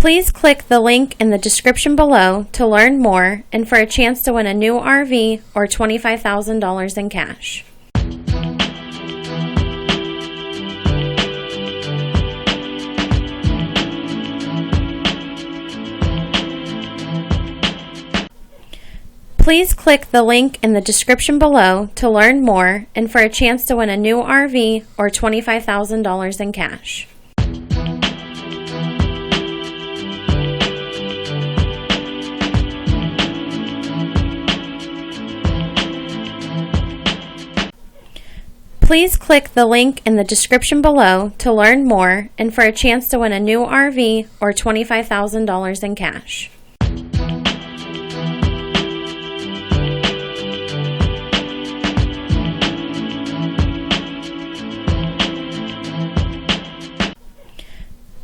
Please click the link in the description below to learn more and for a chance to win a new RV or $25,000 in cash. Please click the link in the description below to learn more and for a chance to win a new RV or $25,000 in cash. Please click the link in the description below to learn more and for a chance to win a new RV or $25,000 in cash.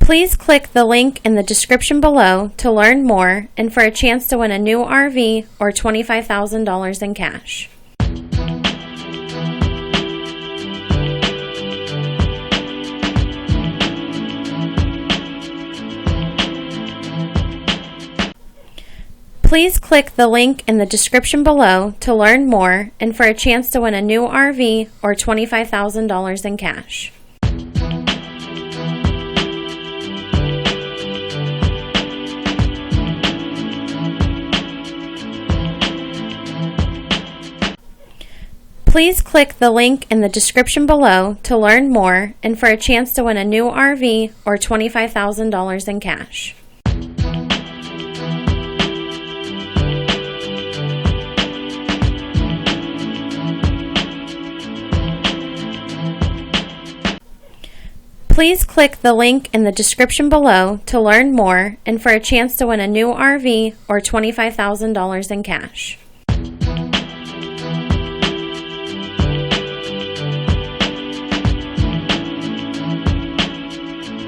Please click the link in the description below to learn more and for a chance to win a new RV or $25,000 in cash. Please click the link in the description below to learn more and for a chance to win a new RV or $25,000 in cash. Please click the link in the description below to learn more and for a chance to win a new RV or $25,000 in cash. Please click the link in the description below to learn more and for a chance to win a new RV or $25,000 in cash.